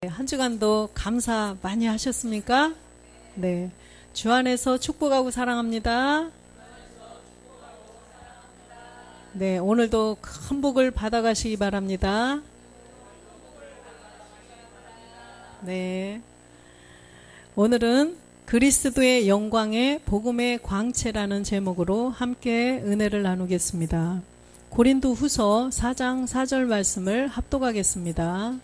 한 주간도 감사 많이 하셨습니까? 네. 주 안에서 축복하고 사랑합니다. 네. 오늘도 큰 복을 받아가시기 바랍니다. 네. 오늘은 그리스도의 영광의 복음의 광채라는 제목으로 함께 은혜를 나누겠습니다. 고린도 후서 4장 4절 말씀을 합독하겠습니다.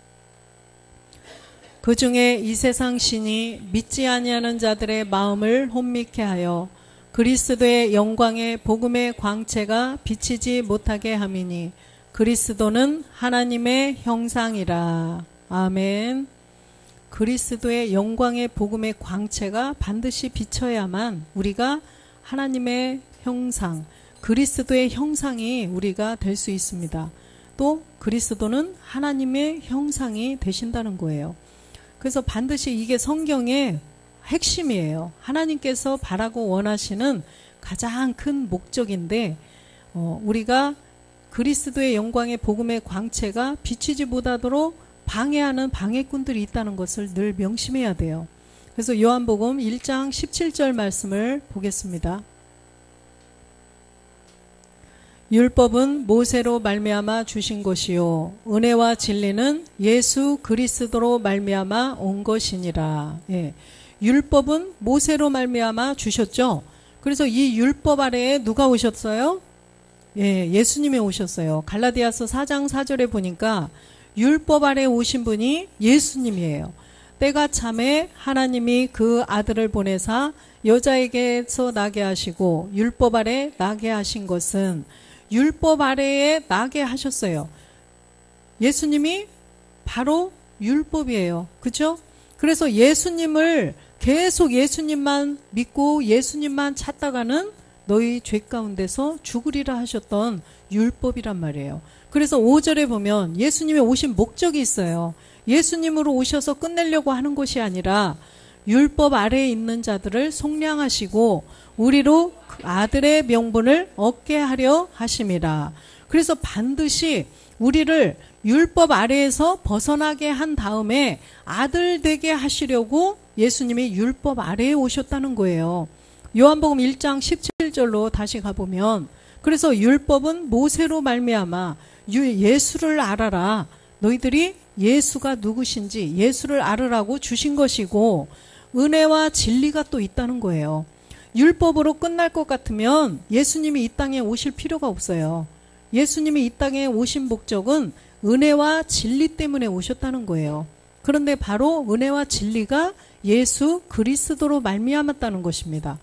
그 중에 이 세상 신이 믿지 아니하는 자들의 마음을 혼미케 하여 그리스도의 영광의 복음의 광채가 비치지 못하게 함이니 그리스도는 하나님의 형상이라. 아멘. 그리스도의 영광의 복음의 광채가 반드시 비쳐야만 우리가 하나님의 형상, 그리스도의 형상이 우리가 될 수 있습니다. 또 그리스도는 하나님의 형상이 되신다는 거예요. 그래서 반드시 이게 성경의 핵심이에요. 하나님께서 바라고 원하시는 가장 큰 목적인데 우리가 그리스도의 영광의 복음의 광채가 비치지 못하도록 방해하는 방해꾼들이 있다는 것을 늘 명심해야 돼요. 그래서 요한복음 1장 17절 말씀을 보겠습니다. 율법은 모세로 말미암아 주신 것이요 은혜와 진리는 예수 그리스도로 말미암아 온 것이니라. 예. 율법은 모세로 말미암아 주셨죠. 그래서 이 율법 아래에 누가 오셨어요? 예, 예수님이 오셨어요. 갈라디아서 4장 4절에 보니까 율법 아래 오신 분이 예수님이에요. 때가 참에 하나님이 그 아들을 보내사 여자에게서 나게 하시고 율법 아래 나게 하신 것은 율법 아래에 나게 하셨어요. 예수님이 바로 율법이에요. 그렇죠? 그래서 예수님을 계속 예수님만 믿고 예수님만 찾다가는 너희 죄 가운데서 죽으리라 하셨던 율법이란 말이에요. 그래서 5절에 보면 예수님이 오신 목적이 있어요. 예수님으로 오셔서 끝내려고 하는 것이 아니라 율법 아래에 있는 자들을 속량하시고 우리로 아들의 명분을 얻게 하려 하심이라. 그래서 반드시 우리를 율법 아래에서 벗어나게 한 다음에 아들 되게 하시려고 예수님이 율법 아래에 오셨다는 거예요. 요한복음 1장 17절로 다시 가보면 그래서 율법은 모세로 말미암아 예수를 알아라. 너희들이 예수가 누구신지 예수를 알으라고 주신 것이고 은혜와 진리가 또 있다는 거예요. 율법으로 끝날 것 같으면 예수님이 이 땅에 오실 필요가 없어요. 예수님이 이 땅에 오신 목적은 은혜와 진리 때문에 오셨다는 거예요. 그런데 바로 은혜와 진리가 예수 그리스도로 말미암았다는 것입니다.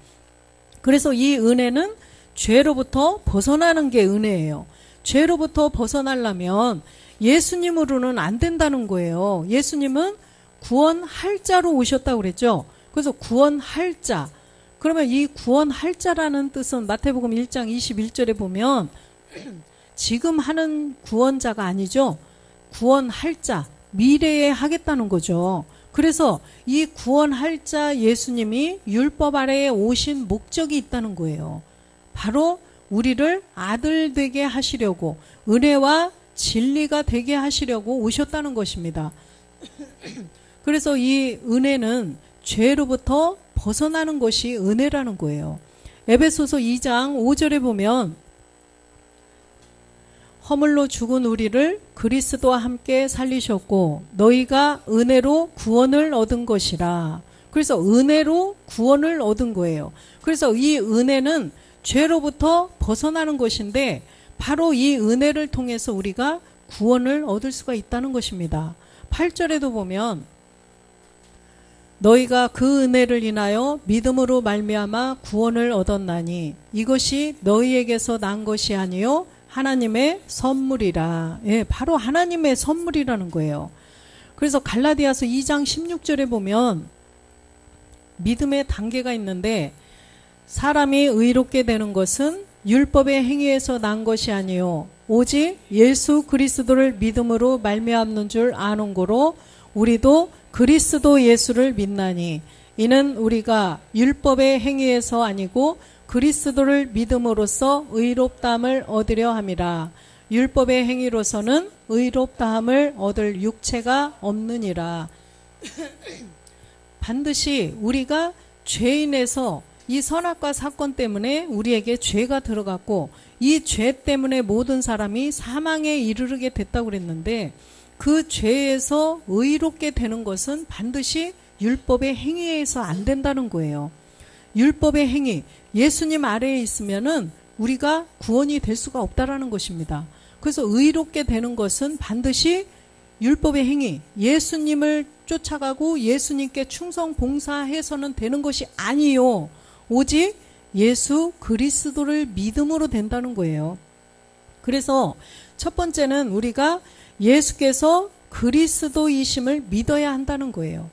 그래서 이 은혜는 죄로부터 벗어나는 게 은혜예요. 죄로부터 벗어나려면 예수님으로는 안 된다는 거예요. 예수님은 구원할 자로 오셨다고 그랬죠. 그래서 구원할 자. 그러면 이 구원할 자라는 뜻은 마태복음 1장 21절에 보면 지금 하는 구원자가 아니죠. 구원할 자, 미래에 하겠다는 거죠. 그래서 이 구원할 자 예수님이 율법 아래에 오신 목적이 있다는 거예요. 바로 우리를 아들 되게 하시려고 은혜와 진리가 되게 하시려고 오셨다는 것입니다. 그래서 이 은혜는 죄로부터 벗어나는 것이 은혜라는 거예요. 에베소서 2장 5절에 보면 허물로 죽은 우리를 그리스도와 함께 살리셨고 너희가 은혜로 구원을 얻은 것이라. 그래서 은혜로 구원을 얻은 거예요. 그래서 이 은혜는 죄로부터 벗어나는 것인데 바로 이 은혜를 통해서 우리가 구원을 얻을 수가 있다는 것입니다. 8절에도 보면 너희가 그 은혜를 인하여 믿음으로 말미암아 구원을 얻었나니 이것이 너희에게서 난 것이 아니요 하나님의 선물이라. 예, 바로 하나님의 선물이라는 거예요. 그래서 갈라디아서 2장 16절에 보면 믿음의 단계가 있는데 사람이 의롭게 되는 것은 율법의 행위에서 난 것이 아니요 오직 예수 그리스도를 믿음으로 말미암는 줄 아는 고로 우리도 그리스도 예수를 믿나니 이는 우리가 율법의 행위에서 아니고 그리스도를 믿음으로써 의롭다함을 얻으려 함이라. 율법의 행위로서는 의롭다함을 얻을 육체가 없느니라. 반드시 우리가 죄인에서 이 선악과 사건 때문에 우리에게 죄가 들어갔고 이 죄 때문에 모든 사람이 사망에 이르르게 됐다고 그랬는데 그 죄에서 의롭게 되는 것은 반드시 율법의 행위에서 안 된다는 거예요. 율법의 행위, 예수님 아래에 있으면은 우리가 구원이 될 수가 없다라는 것입니다. 그래서 의롭게 되는 것은 반드시 율법의 행위, 예수님을 쫓아가고 예수님께 충성 봉사해서는 되는 것이 아니요. 오직 예수 그리스도를 믿음으로 된다는 거예요. 그래서 첫 번째는 우리가 예수께서 그리스도이심을 믿어야 한다는 거예요.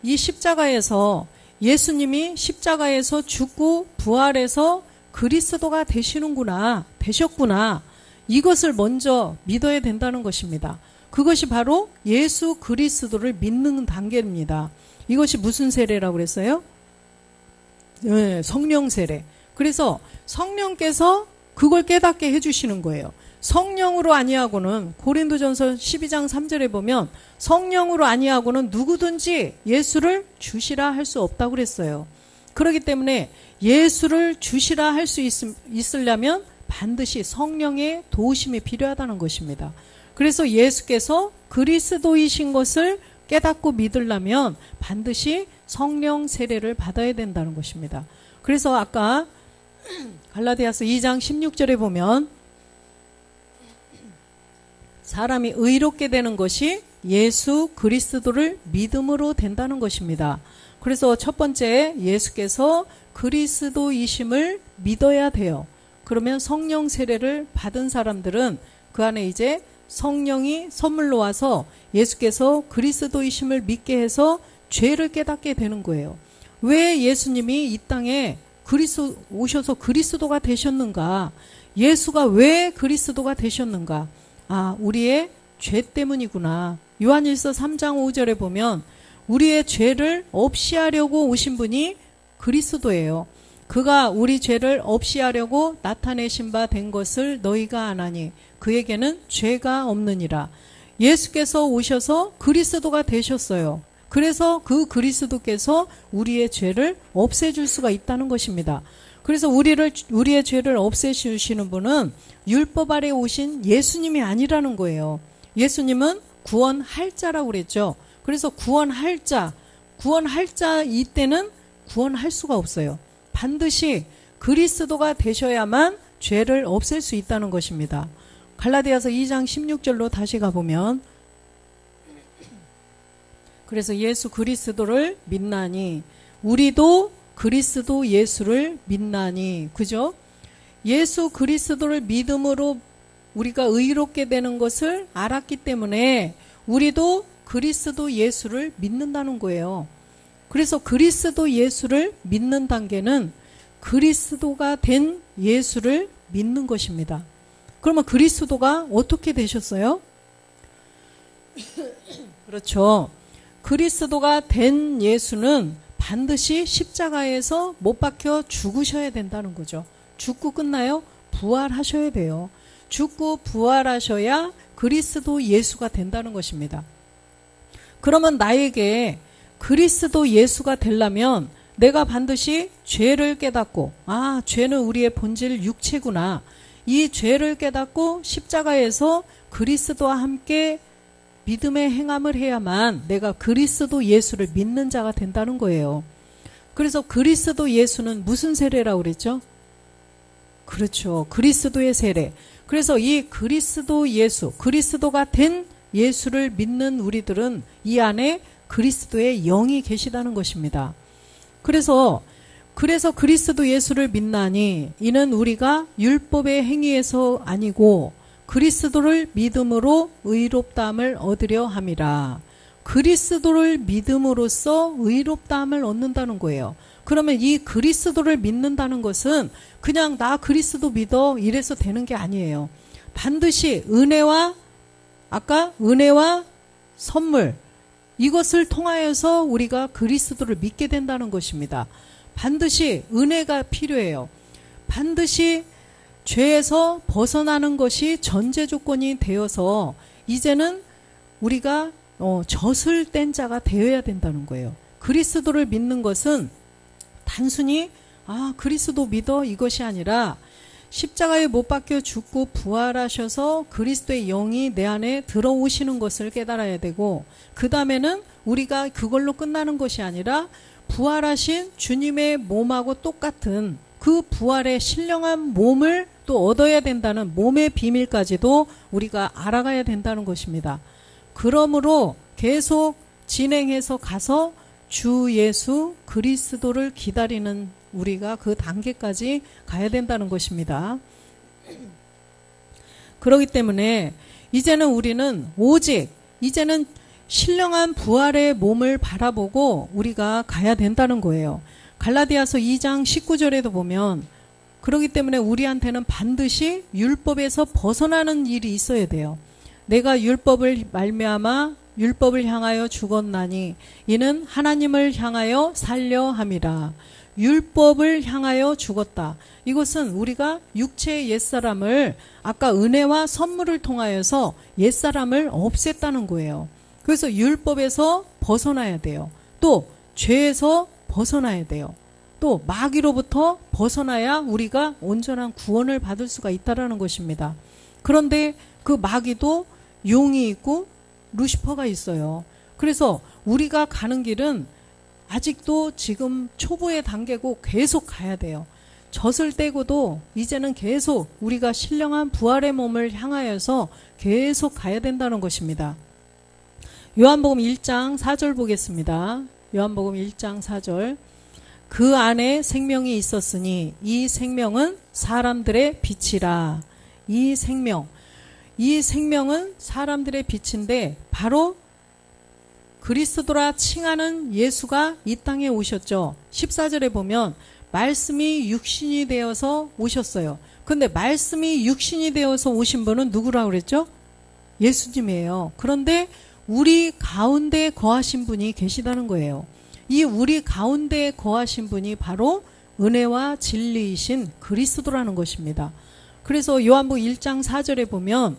이 십자가에서 예수님이 십자가에서 죽고 부활해서 그리스도가 되셨구나. 이것을 먼저 믿어야 된다는 것입니다. 그것이 바로 예수 그리스도를 믿는 단계입니다. 이것이 무슨 세례라고 그랬어요? 네, 성령 세례. 그래서 성령께서 그걸 깨닫게 해주시는 거예요. 성령으로 아니하고는 고린도전서 12장 3절에 보면 성령으로 아니하고는 누구든지 예수를 주시라 할 수 없다고 그랬어요. 그렇기 때문에 예수를 주시라 할 수 있으려면 반드시 성령의 도우심이 필요하다는 것입니다. 그래서 예수께서 그리스도이신 것을 깨닫고 믿으려면 반드시 성령 세례를 받아야 된다는 것입니다. 그래서 아까 갈라디아서 2장 16절에 보면 사람이 의롭게 되는 것이 예수 그리스도를 믿음으로 된다는 것입니다. 그래서 첫 번째 예수께서 그리스도이심을 믿어야 돼요. 그러면 성령 세례를 받은 사람들은 그 안에 이제 성령이 선물로 와서 예수께서 그리스도이심을 믿게 해서 죄를 깨닫게 되는 거예요. 왜 예수님이 이 땅에 오셔서 그리스도가 되셨는가? 예수가 왜 그리스도가 되셨는가? 아, 우리의 죄 때문이구나. 요한일서 3장 5절에 보면 우리의 죄를 없이 하려고 오신 분이 그리스도예요. 그가 우리 죄를 없이 하려고 나타내신 바 된 것을 너희가 아나니 그에게는 죄가 없느니라. 예수께서 오셔서 그리스도가 되셨어요. 그래서 그 그리스도께서 우리의 죄를 없애줄 수가 있다는 것입니다. 그래서 우리의 죄를 없애주시는 분은 율법 아래 오신 예수님이 아니라는 거예요. 예수님은 구원할 자라고 그랬죠. 그래서 구원할 자 이때는 구원할 수가 없어요. 반드시 그리스도가 되셔야만 죄를 없앨 수 있다는 것입니다. 갈라디아서 2장 16절로 다시 가보면 그래서 예수 그리스도를 믿나니 우리도 그리스도 예수를 믿나니 그죠? 예수 그리스도를 믿음으로 우리가 의롭게 되는 것을 알았기 때문에 우리도 그리스도 예수를 믿는다는 거예요. 그래서 그리스도 예수를 믿는 단계는 그리스도가 된 예수를 믿는 것입니다. 그러면 그리스도가 어떻게 되셨어요? 그렇죠. 그리스도가 된 예수는 반드시 십자가에서 못 박혀 죽으셔야 된다는 거죠. 죽고 끝나요? 부활하셔야 돼요. 죽고 부활하셔야 그리스도 예수가 된다는 것입니다. 그러면 나에게 그리스도 예수가 되려면 내가 반드시 죄를 깨닫고 죄는 우리의 본질 육체구나. 이 죄를 깨닫고 십자가에서 그리스도와 함께 믿음의 행함을 해야만 내가 그리스도 예수를 믿는 자가 된다는 거예요. 그래서 그리스도 예수는 무슨 세례라고 그랬죠? 그렇죠. 그리스도의 세례. 그래서 이 그리스도 예수, 그리스도가 된 예수를 믿는 우리들은 이 안에 그리스도의 영이 계시다는 것입니다. 그래서 그리스도 예수를 믿나니 이는 우리가 율법의 행위에서 아니고 그리스도를 믿음으로 의롭다함을 얻으려 함이라. 그리스도를 믿음으로써 의롭다함을 얻는다는 거예요. 그러면 이 그리스도를 믿는다는 것은 그냥 나 그리스도 믿어 이래서 되는 게 아니에요. 반드시 은혜와 선물 이것을 통하여서 우리가 그리스도를 믿게 된다는 것입니다. 반드시 은혜가 필요해요. 반드시 죄에서 벗어나는 것이 전제 조건이 되어서 이제는 우리가 젖을 뗀 자가 되어야 된다는 거예요. 그리스도를 믿는 것은 단순히 그리스도 믿어 이것이 아니라 십자가에 못 박혀 죽고 부활하셔서 그리스도의 영이 내 안에 들어오시는 것을 깨달아야 되고, 그 다음에는 우리가 그걸로 끝나는 것이 아니라 부활하신 주님의 몸하고 똑같은 그 부활의 신령한 몸을 또 얻어야 된다는 몸의 비밀까지도 우리가 알아가야 된다는 것입니다. 그러므로 계속 진행해서 가서 주 예수 그리스도를 기다리는 우리가 그 단계까지 가야 된다는 것입니다. 그렇기 때문에 이제는 우리는 오직 이제는 신령한 부활의 몸을 바라보고 우리가 가야 된다는 거예요. 갈라디아서 2장 19절에도 보면, 그렇기 때문에 우리한테는 반드시 율법에서 벗어나는 일이 있어야 돼요. 내가 율법을 말미암아 율법을 향하여 죽었나니 이는 하나님을 향하여 살려 함이라. 율법을 향하여 죽었다. 이것은 우리가 육체의 옛사람을 아까 은혜와 선물을 통하여서 옛사람을 없앴다는 거예요. 그래서 율법에서 벗어나야 돼요. 또 죄에서 벗어나야 돼요. 또 마귀로부터 벗어나야 우리가 온전한 구원을 받을 수가 있다는 것입니다. 그런데 그 마귀도 용이 있고 루시퍼가 있어요. 그래서 우리가 가는 길은 아직도 지금 초보의 단계고 계속 가야 돼요. 젖을 떼고도 이제는 계속 우리가 신령한 부활의 몸을 향하여서 계속 가야 된다는 것입니다. 요한복음 1장 4절 보겠습니다. 요한복음 1장 4절. 그 안에 생명이 있었으니 이 생명은 사람들의 빛이라. 이 생명은 사람들의 빛인데 바로 그리스도라 칭하는 예수가 이 땅에 오셨죠. 14절에 보면 말씀이 육신이 되어서 오셨어요. 근데 말씀이 육신이 되어서 오신 분은 누구라고 그랬죠? 예수님이에요. 그런데 우리 가운데 거하신 분이 계시다는 거예요. 이 우리 가운데 거하신 분이 바로 은혜와 진리이신 그리스도라는 것입니다. 그래서 요한복음 1장 4절에 보면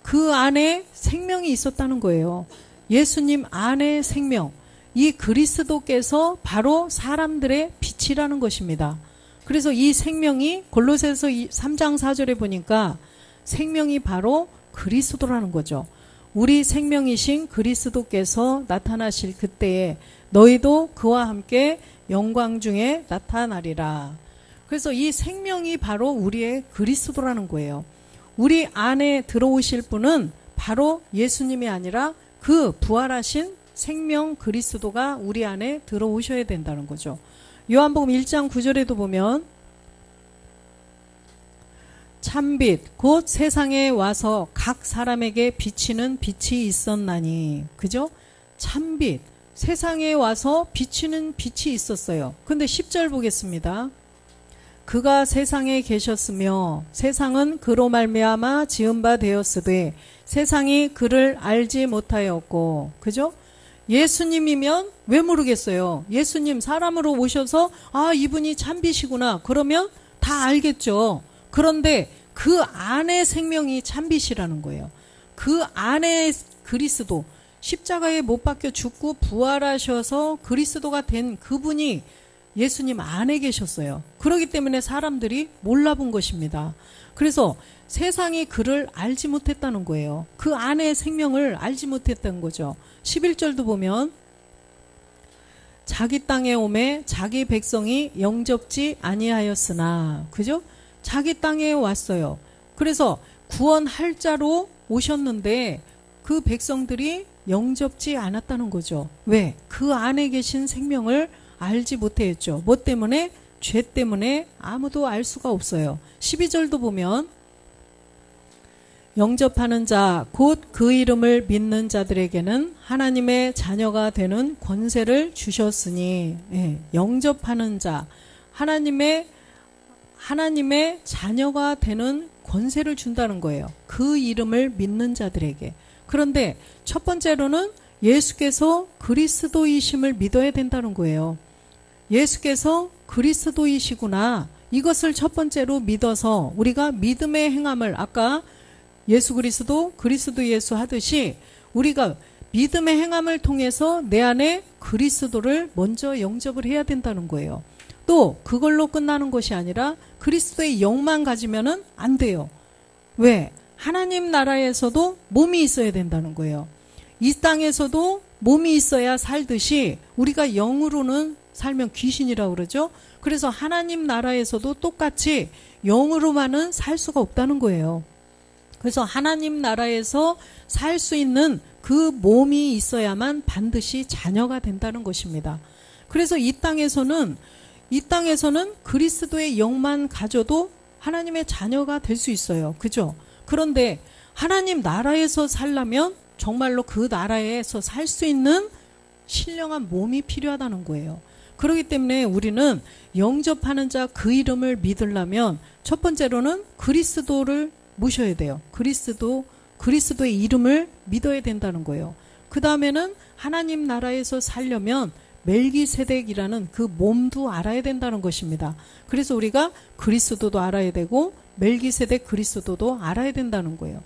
그 안에 생명이 있었다는 거예요. 예수님 안에 생명, 이 그리스도께서 바로 사람들의 빛이라는 것입니다. 그래서 이 생명이 골로새서 3장 4절에 보니까 생명이 바로 그리스도라는 거죠. 우리 생명이신 그리스도께서 나타나실 그때에 너희도 그와 함께 영광 중에 나타나리라. 그래서 이 생명이 바로 우리의 그리스도라는 거예요. 우리 안에 들어오실 분은 바로 예수님이 아니라 그 부활하신 생명 그리스도가 우리 안에 들어오셔야 된다는 거죠. 요한복음 1장 9절에도 보면 참빛 곧 세상에 와서 각 사람에게 비치는 빛이 있었나니. 그죠? 참빛 세상에 와서 비치는 빛이 있었어요. 근데 10절 보겠습니다. 그가 세상에 계셨으며 세상은 그로 말미암아 지은 바 되었으되 세상이 그를 알지 못하였고. 그죠? 예수님이면 왜 모르겠어요? 예수님 사람으로 오셔서 이분이 참빛이구나 그러면 다 알겠죠. 그런데 그 안에 생명이 참빛이라는 거예요. 그 안에 그리스도, 십자가에 못 박혀 죽고 부활하셔서 그리스도가 된 그분이 예수님 안에 계셨어요. 그렇기 때문에 사람들이 몰라본 것입니다. 그래서 세상이 그를 알지 못했다는 거예요. 그 안에 생명을 알지 못했다는 거죠. 11절도 보면 자기 땅에 오매 자기 백성이 영접지 아니하였으나. 그죠? 자기 땅에 왔어요. 그래서 구원할 자로 오셨는데 그 백성들이 영접지 않았다는 거죠. 왜? 그 안에 계신 생명을 알지 못했죠. 뭐 때문에? 죄 때문에 아무도 알 수가 없어요. 12절도 보면 영접하는 자 곧 그 이름을 믿는 자들에게는 하나님의 자녀가 되는 권세를 주셨으니. 영접하는 자 하나님의 자녀가 되는 권세를 준다는 거예요. 그 이름을 믿는 자들에게. 그런데 첫 번째로는 예수께서 그리스도이심을 믿어야 된다는 거예요. 예수께서 그리스도이시구나. 이것을 첫 번째로 믿어서 우리가 믿음의 행함을 아까 예수 그리스도 예수 하듯이 우리가 믿음의 행함을 통해서 내 안에 그리스도를 먼저 영접을 해야 된다는 거예요. 또 그걸로 끝나는 것이 아니라 그리스도의 영만 가지면은 안 돼요. 왜? 하나님 나라에서도 몸이 있어야 된다는 거예요. 이 땅에서도 몸이 있어야 살듯이 우리가 영으로는 살면 귀신이라고 그러죠. 그래서 하나님 나라에서도 똑같이 영으로만은 살 수가 없다는 거예요. 그래서 하나님 나라에서 살 수 있는 그 몸이 있어야만 반드시 자녀가 된다는 것입니다. 그래서 이 땅에서는 그리스도의 영만 가져도 하나님의 자녀가 될 수 있어요. 그죠? 그런데 하나님 나라에서 살려면 정말로 그 나라에서 살 수 있는 신령한 몸이 필요하다는 거예요. 그렇기 때문에 우리는 영접하는 자 그 이름을 믿으려면 첫 번째로는 그리스도를 모셔야 돼요. 그리스도의 이름을 믿어야 된다는 거예요. 그 다음에는 하나님 나라에서 살려면 멜기세덱이라는 그 몸도 알아야 된다는 것입니다. 그래서 우리가 그리스도도 알아야 되고 멜기세덱 그리스도도 알아야 된다는 거예요.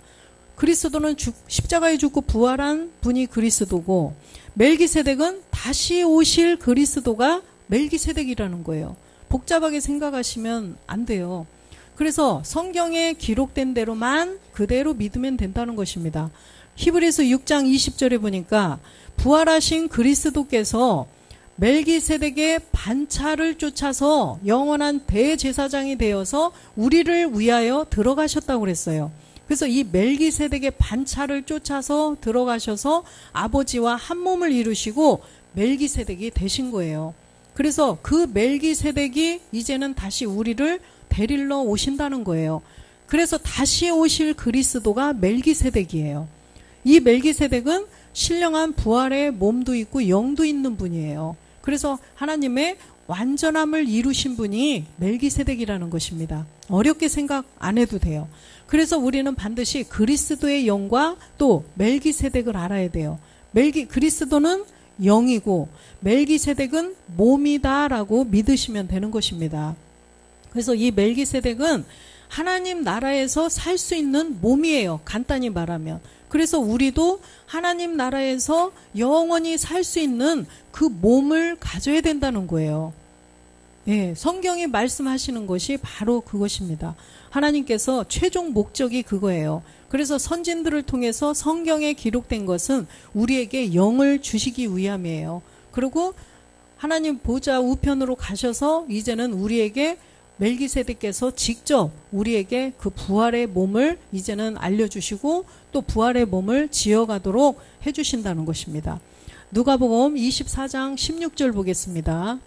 그리스도는 십자가에 죽고 부활한 분이 그리스도고 멜기세덱은 다시 오실 그리스도가 멜기세덱이라는 거예요. 복잡하게 생각하시면 안 돼요. 그래서 성경에 기록된 대로만 그대로 믿으면 된다는 것입니다. 히브리서 6장 20절에 보니까 부활하신 그리스도께서 멜기세덱의 반차를 쫓아서 영원한 대제사장이 되어서 우리를 위하여 들어가셨다고 그랬어요. 그래서 이 멜기세덱의 반차를 쫓아서 들어가셔서 아버지와 한 몸을 이루시고 멜기세덱이 되신 거예요. 그래서 그 멜기세덱이 이제는 다시 우리를 데리러 오신다는 거예요. 그래서 다시 오실 그리스도가 멜기세덱이에요. 이 멜기세덱은 신령한 부활의 몸도 있고 영도 있는 분이에요. 그래서 하나님의 완전함을 이루신 분이 멜기세덱이라는 것입니다. 어렵게 생각 안 해도 돼요. 그래서 우리는 반드시 그리스도의 영과 또 멜기세덱을 알아야 돼요. 그리스도는 영이고 멜기세덱은 몸이다라고 믿으시면 되는 것입니다. 그래서 이 멜기세덱은 하나님 나라에서 살 수 있는 몸이에요. 간단히 말하면. 그래서 우리도 하나님 나라에서 영원히 살 수 있는 그 몸을 가져야 된다는 거예요. 예, 성경이 말씀하시는 것이 바로 그것입니다. 하나님께서 최종 목적이 그거예요. 그래서 선진들을 통해서 성경에 기록된 것은 우리에게 영을 주시기 위함이에요. 그리고 하나님 보좌 우편으로 가셔서 이제는 우리에게 멜기세덱께서 직접 우리에게 그 부활의 몸을 이제는 알려주시고 또 부활의 몸을 지어가도록 해주신다는 것입니다. 누가복음 24장 16절 보겠습니다.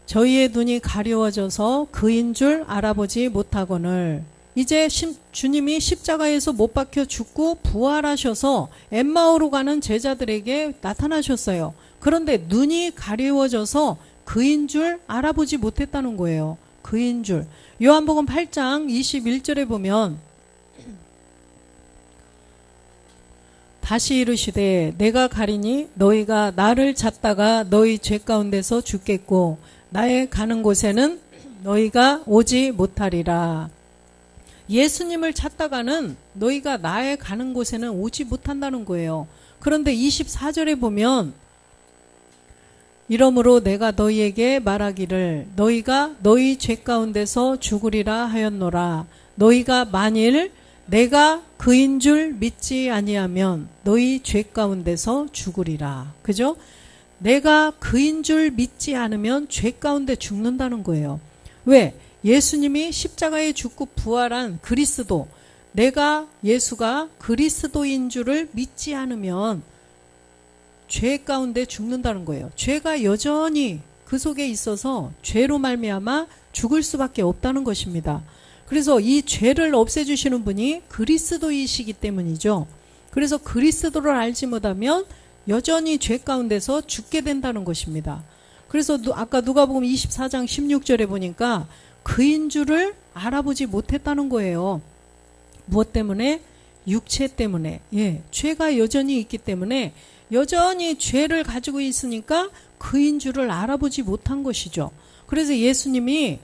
저희의 눈이 가려워져서 그인 줄 알아보지 못하거늘. 이제 주님이 십자가에서 못 박혀 죽고 부활하셔서 엠마오로 가는 제자들에게 나타나셨어요. 그런데 눈이 가려워져서 그인 줄 알아보지 못했다는 거예요. 그인 줄. 요한복음 8장 21절에 보면 다시 이르시되 내가 가리니 너희가 나를 찾다가 너희 죄 가운데서 죽겠고 나의 가는 곳에는 너희가 오지 못하리라. 예수님을 찾다가는 너희가 나의 가는 곳에는 오지 못한다는 거예요. 그런데 24절에 보면 이러므로 내가 너희에게 말하기를 너희가 너희 죄 가운데서 죽으리라 하였노라. 너희가 만일 내가 그인 줄 믿지 아니하면 너희 죄 가운데서 죽으리라. 그죠? 내가 그인 줄 믿지 않으면 죄 가운데 죽는다는 거예요. 왜? 예수님이 십자가에 죽고 부활한 그리스도, 예수가 그리스도인 줄을 믿지 않으면 죄 가운데 죽는다는 거예요. 죄가 여전히 그 속에 있어서 죄로 말미암아 죽을 수밖에 없다는 것입니다. 그래서 이 죄를 없애주시는 분이 그리스도이시기 때문이죠. 그래서 그리스도를 알지 못하면 여전히 죄 가운데서 죽게 된다는 것입니다. 그래서 아까 누가복음 24장 16절에 보니까 그인 줄을 알아보지 못했다는 거예요. 무엇 때문에? 육체 때문에. 예, 죄가 여전히 있기 때문에 여전히 죄를 가지고 있으니까 그인 줄을 알아보지 못한 것이죠. 그래서 예수님이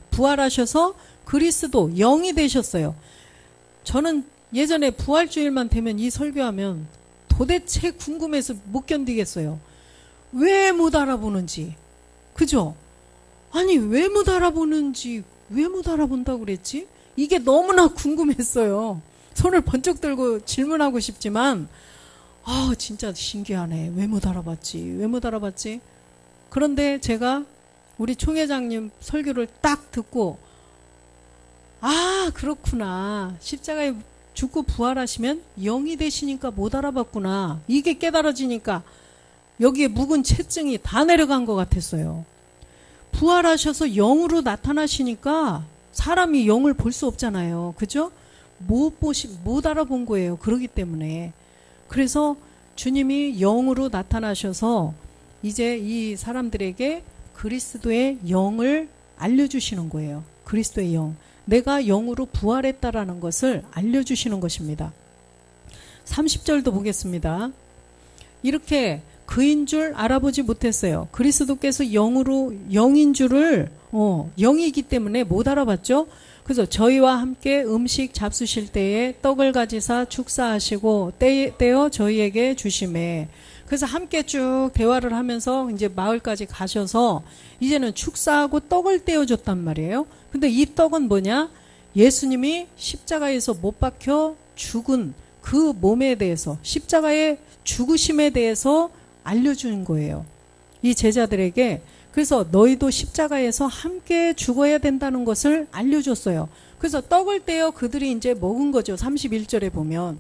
부활하셔서 그리스도 영이 되셨어요. 저는 예전에 부활주일만 되면 이 설교하면 도대체 궁금해서 못 견디겠어요. 왜 못 알아보는지. 그죠? 아니 왜 못 알아보는지, 왜 못 알아본다고 그랬지? 이게 너무나 궁금했어요. 손을 번쩍 들고 질문하고 싶지만 진짜 신기하네. 왜 못 알아봤지? 왜 못 알아봤지? 그런데 제가 우리 총회장님 설교를 딱 듣고 그렇구나. 십자가에 죽고 부활하시면 영이 되시니까 못 알아봤구나. 이게 깨달아지니까 여기에 묵은 채증이 다 내려간 것 같았어요. 부활하셔서 영으로 나타나시니까 사람이 영을 볼 수 없잖아요. 그죠? 못 알아본 거예요. 그러기 때문에. 그래서 주님이 영으로 나타나셔서 이제 이 사람들에게 그리스도의 영을 알려주시는 거예요. 그리스도의 영. 내가 영으로 부활했다라는 것을 알려주시는 것입니다. 30절도 보겠습니다. 이렇게 그인 줄 알아보지 못했어요. 그리스도께서 영인 줄을 영이기 때문에 못 알아봤죠. 그래서 저희와 함께 음식 잡수실 때에 떡을 가지사 축사하시고 떼어 저희에게 주시매. 그래서 함께 쭉 대화를 하면서 이제 마을까지 가셔서 이제는 축사하고 떡을 떼어줬단 말이에요. 근데 이 떡은 뭐냐? 예수님이 십자가에서 못 박혀 죽은 그 몸에 대해서, 십자가의 죽으심에 대해서 알려주는 거예요. 이 제자들에게. 그래서 너희도 십자가에서 함께 죽어야 된다는 것을 알려줬어요. 그래서 떡을 떼어 그들이 이제 먹은 거죠. 31절에 보면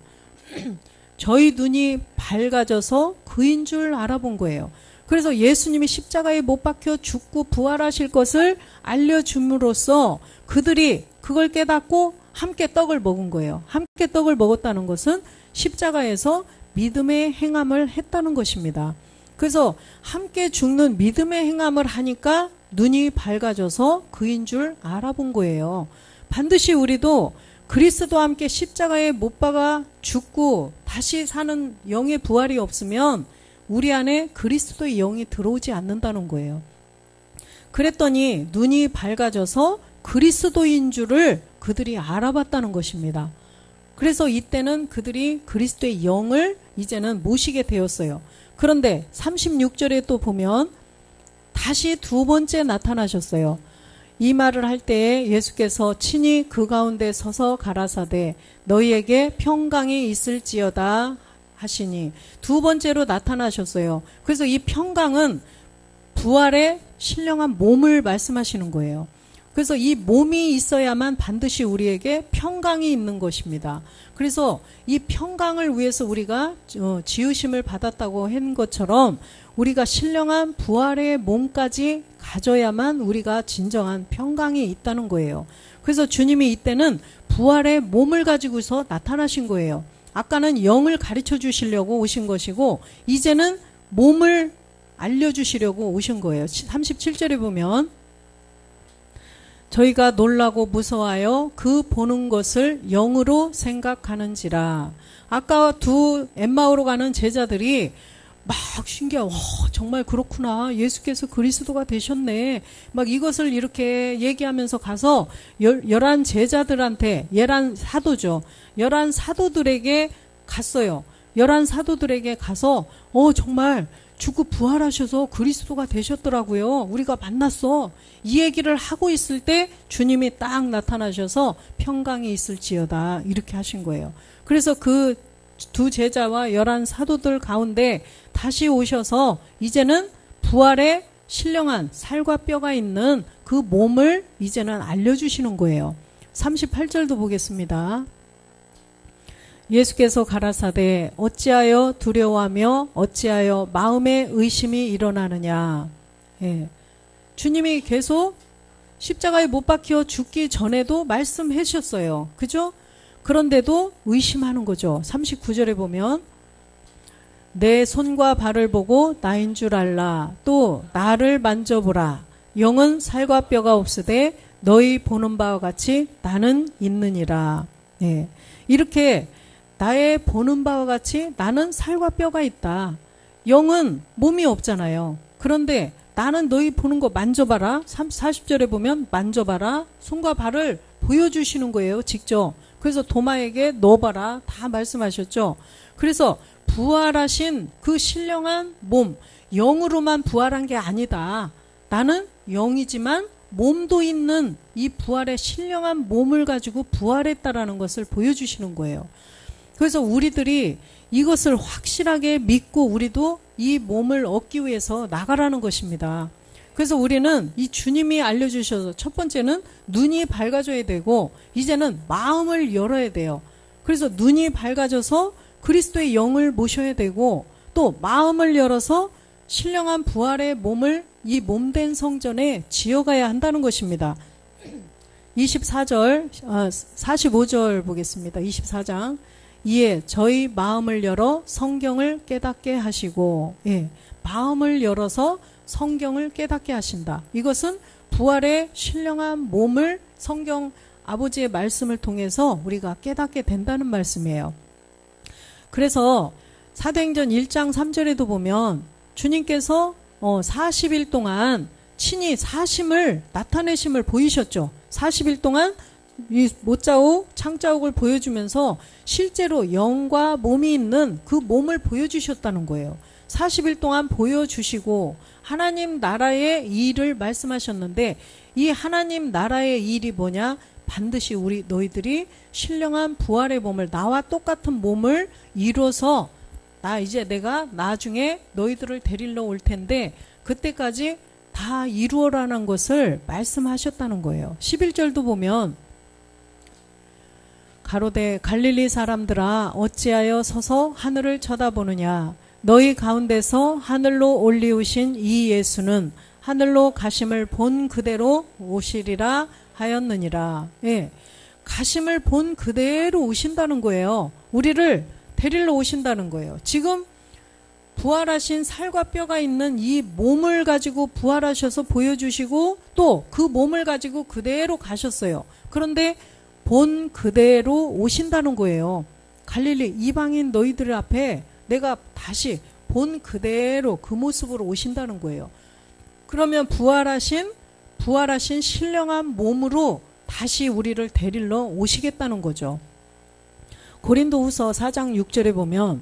저희 눈이 밝아져서 그인 줄 알아본 거예요. 그래서 예수님이 십자가에 못 박혀 죽고 부활하실 것을 알려줌으로써 그들이 그걸 깨닫고 함께 떡을 먹은 거예요. 함께 떡을 먹었다는 것은 십자가에서 믿음의 행함을 했다는 것입니다. 그래서 함께 죽는 믿음의 행함을 하니까 눈이 밝아져서 그인 줄 알아본 거예요. 반드시 우리도 그리스도와 함께 십자가에 못 박아 죽고 다시 사는 영의 부활이 없으면 우리 안에 그리스도의 영이 들어오지 않는다는 거예요. 그랬더니 눈이 밝아져서 그리스도인 줄을 그들이 알아봤다는 것입니다. 그래서 이때는 그들이 그리스도의 영을 이제는 모시게 되었어요. 그런데 36절에 또 보면 다시 두 번째 나타나셨어요. 이 말을 할 때에 예수께서 친히 그 가운데 서서 가라사대 너희에게 평강이 있을지어다 하시니 두 번째로 나타나셨어요. 그래서 이 평강은 부활의 신령한 몸을 말씀하시는 거예요. 그래서 이 몸이 있어야만 반드시 우리에게 평강이 있는 것입니다. 그래서 이 평강을 위해서 우리가 지으심을 받았다고 한 것처럼 우리가 신령한 부활의 몸까지 가져야만 우리가 진정한 평강이 있다는 거예요. 그래서 주님이 이때는 부활의 몸을 가지고서 나타나신 거예요. 아까는 영을 가르쳐 주시려고 오신 것이고 이제는 몸을 알려주시려고 오신 거예요. 37절에 보면 저희가 놀라고 무서워하여 그 보는 것을 영으로 생각하는지라. 아까 두 엠마오로 가는 제자들이 막 신기하고 정말 그렇구나. 예수께서 그리스도가 되셨네. 막 이것을 이렇게 얘기하면서 가서 열한 제자들한테, 열한 사도죠. 열한 사도들에게 갔어요. 열한 사도들에게 가서 정말 죽고 부활하셔서 그리스도가 되셨더라고요. 우리가 만났어. 이 얘기를 하고 있을 때 주님이 딱 나타나셔서 평강이 있을지어다 이렇게 하신 거예요. 그래서 그 두 제자와 열한 사도들 가운데 다시 오셔서 이제는 부활의 신령한 살과 뼈가 있는 그 몸을 이제는 알려주시는 거예요. 38절도 보겠습니다. 예수께서 가라사대 어찌하여 두려워하며 어찌하여 마음에 의심이 일어나느냐. 주님이 계속 십자가에 못 박혀 죽기 전에도 말씀해 주셨어요. 그죠? 그런데도 의심하는 거죠. 39절에 보면 내 손과 발을 보고 나인 줄 알라. 또 나를 만져보라. 영은 살과 뼈가 없으되 너희 보는 바와 같이 나는 있느니라. 이렇게 나의 보는 바와 같이 나는 살과 뼈가 있다. 영은 몸이 없잖아요. 그런데 나는 너희 보는 거 만져봐라. 40절에 보면 만져봐라. 손과 발을 보여주시는 거예요. 직접. 그래서 도마에게 넣어봐라. 다 말씀하셨죠. 그래서 부활하신 그 신령한 몸, 영으로만 부활한 게 아니다. 나는 영이지만 몸도 있는 이 부활의 신령한 몸을 가지고 부활했다라는 것을 보여주시는 거예요. 그래서 우리들이 이것을 확실하게 믿고 우리도 이 몸을 얻기 위해서 나가라는 것입니다. 그래서 우리는 이 주님이 알려주셔서 첫 번째는 눈이 밝아져야 되고 이제는 마음을 열어야 돼요. 그래서 눈이 밝아져서 그리스도의 영을 모셔야 되고 또 마음을 열어서 신령한 부활의 몸을 이 몸된 성전에 지어가야 한다는 것입니다. 45절 보겠습니다. 24장. 이에 저희 마음을 열어 성경을 깨닫게 하시고, 마음을 열어서 성경을 깨닫게 하신다. 이것은 부활의 신령한 몸을 성경 아버지의 말씀을 통해서 우리가 깨닫게 된다는 말씀이에요. 그래서 사도행전 1장 3절에도 보면 주님께서 40일 동안 친히 사심을 나타내심을 보이셨죠. 40일 동안 이 못자국, 창자국을 보여주면서 실제로 영과 몸이 있는 그 몸을 보여주셨다는 거예요. 40일 동안 보여주시고 하나님 나라의 일을 말씀하셨는데 이 하나님 나라의 일이 뭐냐? 반드시 너희들이 신령한 부활의 몸을 나와 똑같은 몸을 이뤄서 이제 내가 나중에 너희들을 데리러 올 텐데 그때까지 다 이루어라는 것을 말씀하셨다는 거예요. 11절도 보면 가로되 갈릴리 사람들아 어찌하여 서서 하늘을 쳐다보느냐 너희 가운데서 하늘로 올리우신 이 예수는 하늘로 가심을 본 그대로 오시리라 하였느니라. 가심을 본 그대로 오신다는 거예요. 우리를 데리러 오신다는 거예요. 지금 부활하신 살과 뼈가 있는 이 몸을 가지고 부활하셔서 보여주시고 또 그 몸을 가지고 그대로 가셨어요. 그런데 본 그대로 오신다는 거예요. 갈릴리 이방인 너희들 앞에 내가 다시 본 그대로 그 모습으로 오신다는 거예요. 그러면 부활하신 신령한 몸으로 다시 우리를 데리러 오시겠다는 거죠. 고린도후서 4장 6절에 보면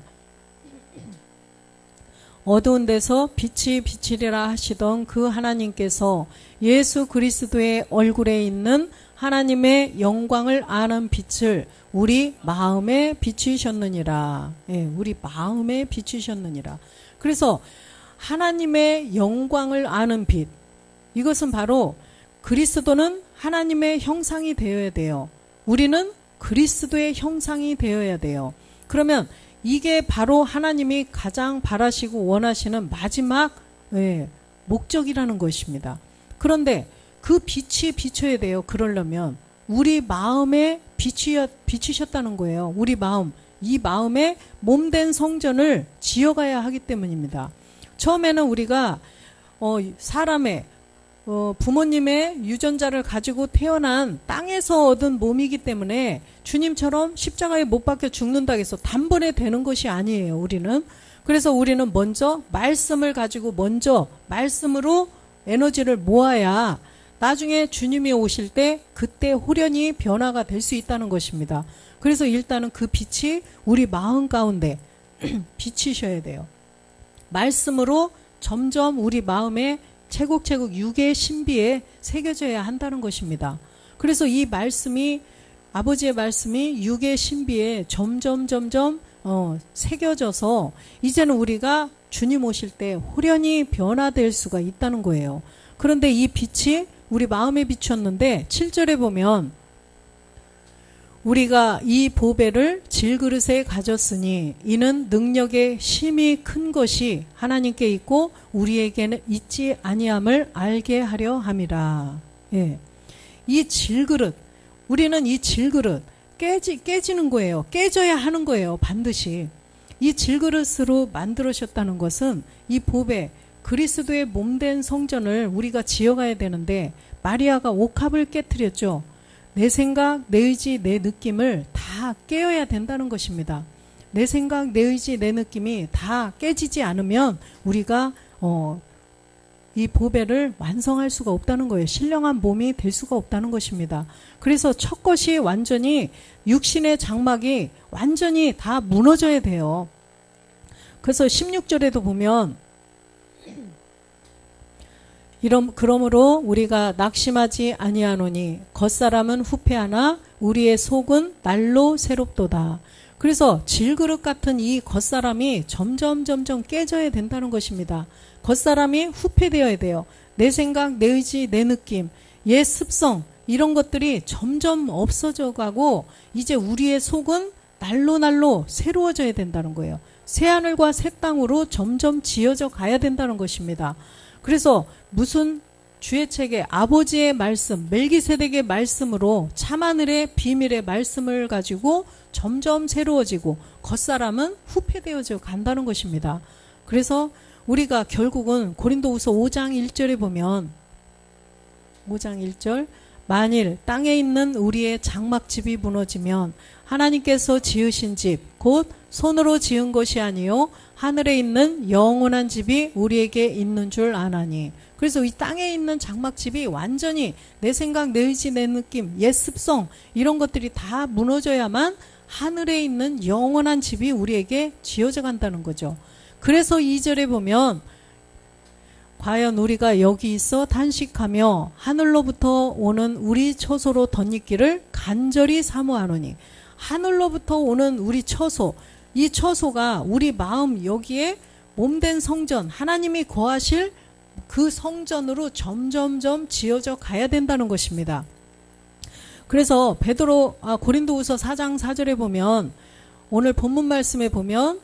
어두운 데서 빛이 비치리라 하시던 그 하나님께서 예수 그리스도의 얼굴에 있는 하나님의 영광을 아는 빛을 우리 마음에 비추셨느니라. 우리 마음에 비추셨느니라. 그래서 하나님의 영광을 아는 빛. 이것은 바로 그리스도는 하나님의 형상이 되어야 돼요. 우리는 그리스도의 형상이 되어야 돼요. 그러면 이게 바로 하나님이 가장 바라시고 원하시는 마지막 목적이라는 것입니다. 그런데 그 빛이 비춰야 돼요. 그러려면 우리 마음에 비추셨다는 거예요. 우리 마음, 이 마음에 몸된 성전을 지어가야 하기 때문입니다. 처음에는 우리가 사람의 부모님의 유전자를 가지고 태어난 땅에서 얻은 몸이기 때문에 주님처럼 십자가에 못 박혀 죽는다고 해서 단번에 되는 것이 아니에요. 우리는. 그래서 우리는 먼저 말씀을 가지고 먼저 말씀으로 에너지를 모아야 나중에 주님이 오실 때 그때 호련히 변화가 될 수 있다는 것입니다. 그래서 일단은 그 빛이 우리 마음 가운데 비치셔야 돼요. 말씀으로 점점 우리 마음에 채곡채곡 육의 신비에 새겨져야 한다는 것입니다. 그래서 이 말씀이 아버지의 말씀이 육의 신비에 점점 새겨져서 이제는 우리가 주님 오실 때 호련히 변화될 수가 있다는 거예요. 그런데 이 빛이 우리 마음에 비쳤는데 7절에 보면 우리가 이 보배를 질그릇에 가졌으니 이는 능력의 힘이 큰 것이 하나님께 있고 우리에게는 있지 아니함을 알게 하려 함이라. 이 질그릇, 우리는 이 질그릇 깨지는 거예요. 깨져야 하는 거예요. 반드시. 이 질그릇으로 만들으셨다는 것은 이 보배, 그리스도의 몸된 성전을 우리가 지어가야 되는데 마리아가 옥합을 깨트렸죠. 내 생각, 내 의지, 내 느낌을 다 깨어야 된다는 것입니다. 내 생각, 내 의지, 내 느낌이 다 깨지지 않으면 우리가 이 보배를 완성할 수가 없다는 거예요. 신령한 몸이 될 수가 없다는 것입니다. 그래서 첫 것이 완전히 육신의 장막이 완전히 다 무너져야 돼요. 그래서 16절에도 보면 그러므로 우리가 낙심하지 아니하노니 겉사람은 후패하나 우리의 속은 날로 새롭도다. 그래서 질그릇 같은 이 겉사람이 점점 깨져야 된다는 것입니다. 겉사람이 후패되어야 돼요. 내 생각, 내 의지, 내 느낌, 옛 습성 이런 것들이 점점 없어져 가고 이제 우리의 속은 날로 새로워져야 된다는 거예요. 새하늘과 새 땅으로 점점 지어져 가야 된다는 것입니다. 그래서 무슨 주의 책에 아버지의 말씀, 멜기세덱의 말씀으로 참하늘의 비밀의 말씀을 가지고 점점 새로워지고 겉사람은 후패되어져 간다는 것입니다. 그래서 우리가 결국은 고린도후서 5장 1절에 보면 5장 1절 만일 땅에 있는 우리의 장막집이 무너지면 하나님께서 지으신 집 곧 손으로 지은 것이 아니요 하늘에 있는 영원한 집이 우리에게 있는 줄 아나니. 그래서 이 땅에 있는 장막집이 완전히 내 생각, 내 의지, 내 느낌, 옛 습성 이런 것들이 다 무너져야만 하늘에 있는 영원한 집이 우리에게 지어져 간다는 거죠. 그래서 2절에 보면 과연 우리가 여기 있어 탄식하며 하늘로부터 오는 우리 처소로 덧입기를 간절히 사모하노니. 하늘로부터 오는 우리 처소, 이 처소가 우리 마음 여기에 몸된 성전, 하나님이 거하실 그 성전으로 점점점 지어져 가야 된다는 것입니다. 그래서 고린도후서 4장 4절에 보면 오늘 본문 말씀에 보면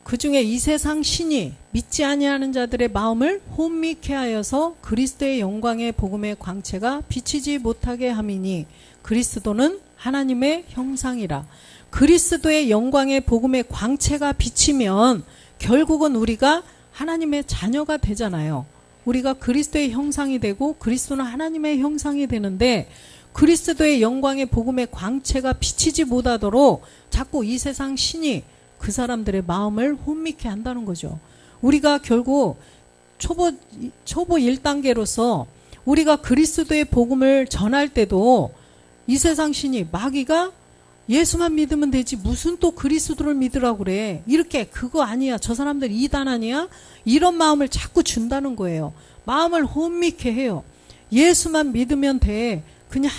그 중에 이 세상 신이 믿지 아니하는 자들의 마음을 혼미케 하여서 그리스도의 영광의 복음의 광채가 비치지 못하게 함이니 그리스도는 하나님의 형상이라. 그리스도의 영광의 복음의 광채가 비치면 결국은 우리가 하나님의 자녀가 되잖아요. 우리가 그리스도의 형상이 되고 그리스도는 하나님의 형상이 되는데 그리스도의 영광의 복음의 광채가 비치지 못하도록 자꾸 이 세상 신이 그 사람들의 마음을 혼미케 한다는 거죠. 우리가 결국 초보 1단계로서 우리가 그리스도의 복음을 전할 때도 이 세상 신이 마귀가 예수만 믿으면 되지 무슨 또 그리스도를 믿으라고 그래. 이렇게 그거 아니야. 저 사람들 이단 아니야? 이런 마음을 자꾸 준다는 거예요. 마음을 혼미케 해요. 예수만 믿으면 돼. 그냥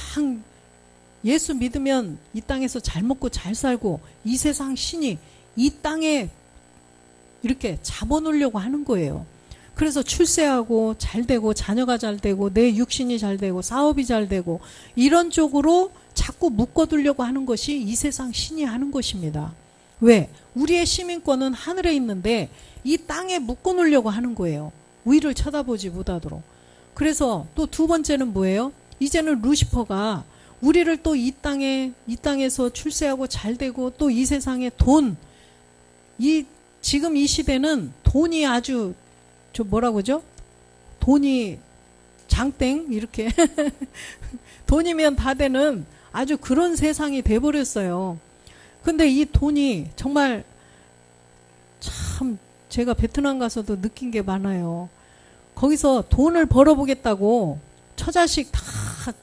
예수 믿으면 이 땅에서 잘 먹고 잘 살고 이 세상 신이 이 땅에 이렇게 잡아놓으려고 하는 거예요. 그래서 출세하고 잘 되고 자녀가 잘 되고 내 육신이 잘 되고 사업이 잘 되고 이런 쪽으로 자꾸 묶어두려고 하는 것이 이 세상 신이 하는 것입니다. 왜? 우리의 시민권은 하늘에 있는데 이 땅에 묶어놓으려고 하는 거예요. 위를 쳐다보지 못하도록. 그래서 또 두 번째는 뭐예요? 이제는 루시퍼가 우리를 또 이 땅에서 출세하고 잘 되고 또 이 세상에 지금 이 시대는 돈이 아주 돈이 장땡 이렇게 돈이면 다 되는 아주 그런 세상이 돼버렸어요. 근데 이 돈이 정말 참 제가 베트남 가서도 느낀 게 많아요. 거기서 돈을 벌어보겠다고 처자식 다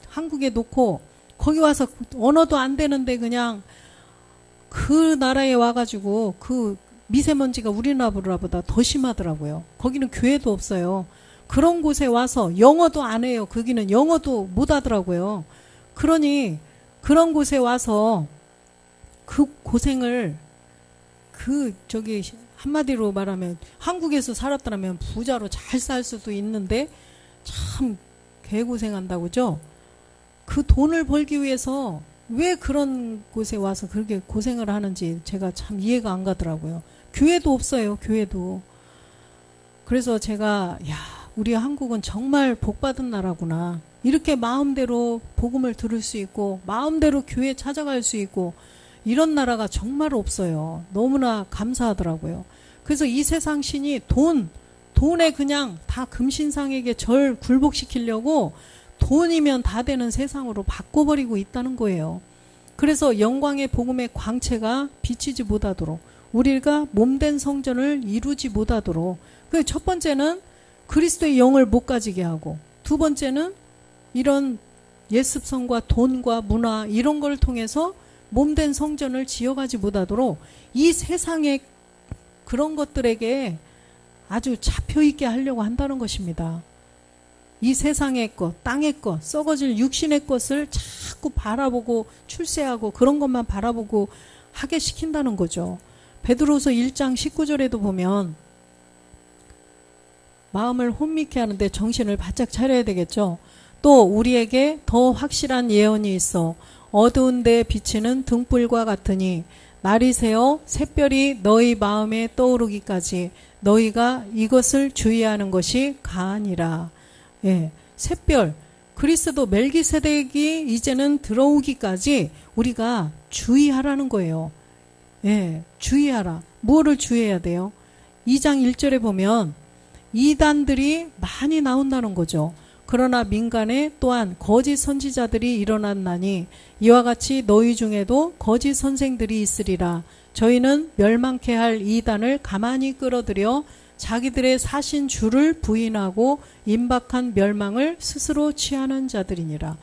한국에 놓고 거기 와서 언어도 안 되는데 그냥 그 나라에 와가지고 그 미세먼지가 우리나라보다 더 심하더라고요. 거기는 교회도 없어요. 그런 곳에 와서 영어도 안 해요. 거기는 영어도 못 하더라고요. 그러니 그런 곳에 와서 그 고생을 한마디로 말하면 한국에서 살았더라면 부자로 잘 살 수도 있는데 참 개고생한다고죠. 그 돈을 벌기 위해서 왜 그런 곳에 와서 그렇게 고생을 하는지 제가 참 이해가 안 가더라고요. 교회도 없어요. 교회도. 그래서 제가 우리 한국은 정말 복받은 나라구나. 이렇게 마음대로 복음을 들을 수 있고 마음대로 교회 찾아갈 수 있고 이런 나라가 정말 없어요. 너무나 감사하더라고요. 그래서 이 세상 신이 돈에 그냥 다 금신상에게 절 굴복시키려고 돈이면 다 되는 세상으로 바꿔버리고 있다는 거예요. 그래서 영광의 복음의 광채가 비치지 못하도록 우리가 몸된 성전을 이루지 못하도록 첫 번째는 그리스도의 영을 못 가지게 하고, 두 번째는 이런 예습성과 돈과 문화 이런 걸 통해서 몸된 성전을 지어가지 못하도록 이 세상의 그런 것들에게 아주 잡혀있게 하려고 한다는 것입니다. 이 세상의 것, 땅의 것, 썩어질 육신의 것을 자꾸 바라보고 출세하고 그런 것만 바라보고 하게 시킨다는 거죠. 베드로서 1장 19절에도 보면 마음을 혼미케 하는데 정신을 바짝 차려야 되겠죠. 또 우리에게 더 확실한 예언이 있어 어두운 데 비치는 등불과 같으니 날이 새어 샛별이 너희 마음에 떠오르기까지 너희가 이것을 주의하는 것이 가하니라. 예, 샛별, 그리스도 멜기세덱이 이제는 들어오기까지 우리가 주의하라는 거예요. 예, 주의하라. 무엇을 주의해야 돼요? 2장 1절에 보면 이단들이 많이 나온다는 거죠. 그러나 민간에 또한 거짓 선지자들이 일어났나니 이와 같이 너희 중에도 거짓 선생들이 있으리라. 저희는 멸망케 할 이단을 가만히 끌어들여 자기들의 사신 주를 부인하고 임박한 멸망을 스스로 취하는 자들이니라.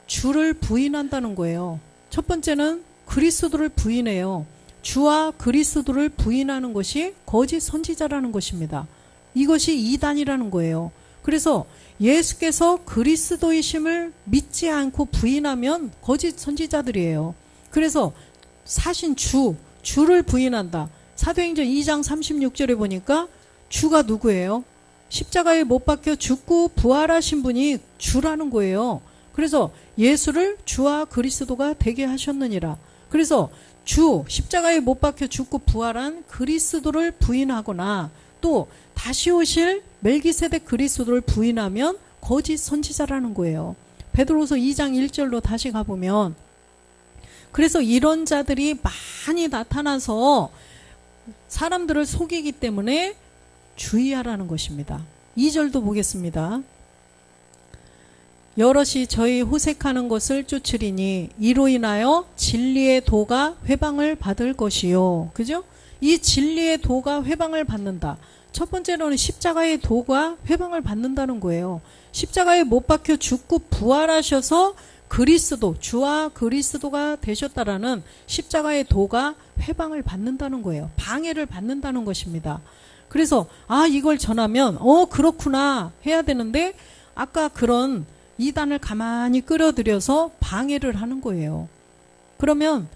주를 부인한다는 거예요. 첫 번째는 그리스도를 부인해요. 주와 그리스도를 부인하는 것이 거짓 선지자라는 것입니다. 이것이 이단이라는 거예요. 그래서 예수께서 그리스도이심을 믿지 않고 부인하면 거짓 선지자들이에요. 그래서 사신 주를 부인한다. 사도행전 2장 36절에 보니까 주가 누구예요? 십자가에 못 박혀 죽고 부활하신 분이 주라는 거예요. 그래서 예수를 주와 그리스도가 되게 하셨느니라. 그래서 십자가에 못 박혀 죽고 부활한 그리스도를 부인하거나 또 다시 오실 멜기세덱 그리스도를 부인하면 거짓 선지자라는 거예요. 베드로서 2장 1절로 다시 가보면 그래서 이런 자들이 많이 나타나서 사람들을 속이기 때문에 주의하라는 것입니다. 2절도 보겠습니다. 여럿이 저희 호색하는 것을 쫓으리니 이로 인하여 진리의 도가 회방을 받을 것이요. 그죠? 이 진리의 도가 회방을 받는다. 첫 번째로는 십자가의 도가 회방을 받는다는 거예요. 십자가에 못 박혀 죽고 부활하셔서 그리스도, 주와 그리스도가 되셨다라는 십자가의 도가 회방을 받는다는 거예요. 방해를 받는다는 것입니다. 그래서 이걸 전하면 그렇구나 해야 되는데 아까 그런 이단을 가만히 끌어들여서 방해를 하는 거예요. 그러면